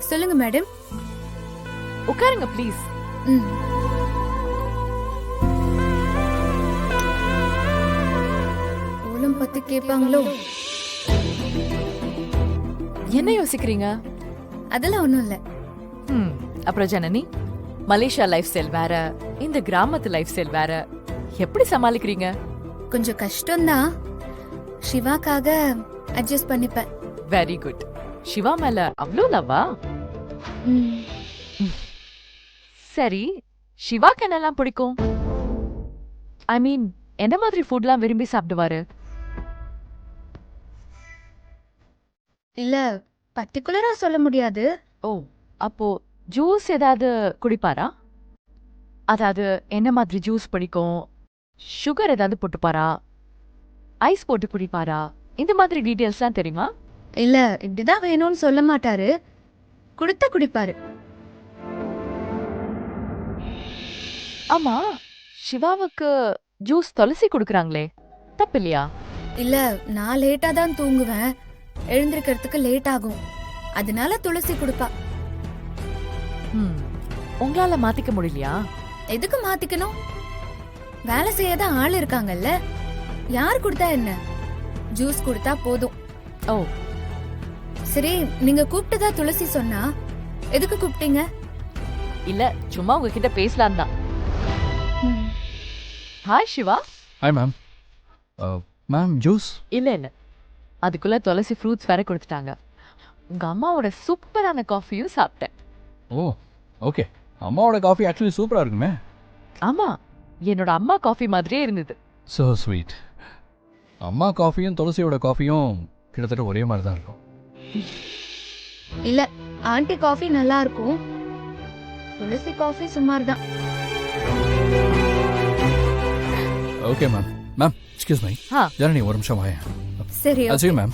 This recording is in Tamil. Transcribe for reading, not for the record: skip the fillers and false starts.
சொல்லுங்க மேடம். உட்காருங்க ப்ளீஸ். ம். ஓலம் பத்தி கேட்பாங்களோ? என்ன யோசிக்கிறீங்க? அதெல்லாம் ஒண்ணும் இல்ல. அப்புறம் ஜனனி, மலேசியா லைஃப் ஸ்டைல் வேற, இந்த கிராமத்து லைஃப் ஸ்டைல் வேற, எப்படி சமாளிக்கிறீங்க? கொஞ்சம் கஷ்டம்தான். சிவாக்காக அட்ஜஸ்ட் பண்ணிப்பேன். Very good. சிவா மேல அவ்வளோ லவ்வா? சரி, சிவாக்கு என்னெல்லாம் பிடிக்கும்? ஐ மீன், என்ன மாதிரி ஃபுட்லாம் விரும்பி சாப்பிடுவாரு? இல்ல, பர்டிகுலரா சொல்ல முடியாது. ஓ, அப்போ ஜூஸ் ஏதாவது குடிப்பாரா? அதாவது என்ன மாதிரி ஜூஸ் பிடிக்கும்? சுகர் ஏதாவது போட்டுப்பாரா? ஐஸ் போட்டு குடிப்பாரா? இந்த மாதிரி டீடைல்ஸ்லாம் தெரியுமா? இல்ல, இப்படிதான் வேணும்னு சொல்ல மாட்டாரு. குடுத்தா குடிப்பாரு. ஆமா, சிவாவுக்கு ஜூஸ் துளசி குடுக்குறாங்களே, தப்பில்லையா? இல்ல, நான் லேட்டா தான் தூங்குவேன். எழுந்திருக்கிறதுக்கு லேட் ஆகும். அதனால துளசி குடுப்பா. உங்களால மாத்திக்க முடியலையா? எதுக்கு மாத்திக்கணும்? வேலை செய்யதான் ஆள் இருக்காங்கல்ல. யார் கொடுத்தா என்ன? ஜூஸ் கொடுத்தா போதும். ஓ, சரி, நீங்க கூப்பிட்டதா துளசி சொன்னா எதுக்கு கூப்பிட்டீங்க? இல்ல, சும்மா உங்ககிட்ட பேசலாம் தான். Hi Siva. Hi ma'am. Ma'am juice? இல்ல இல்ல, அதுக்குள்ள துளசி ஃப்ரூட்ஸ் வேற கொடுத்துட்டாங்க. உங்க அம்மாவோட சூப்பரான காஃபியும் சாப்பிட்டேன். ஓ ஓகே. அம்மாவோட காஃபி ஆக்சுவலி சூப்பராக இருக்குமே. ஆமா, என்னோட அம்மா காஃபி மாதிரியே இருந்தது. So sweet. அம்மா காஃபியும் துளசியோட காஃபியும் கிட்டத்தட்ட ஒரே மாதிரி தான் இருக்கும். இல்ல, ஆண்டி காஃபி நல்லா இருக்கும். துளசி காஃபி சுமார் தான். Okay ma'am. Ma'am excuse me. ஆ. ஜனனி ஒரு நிமிஷம் வாங்க. சரி, அது மேம்.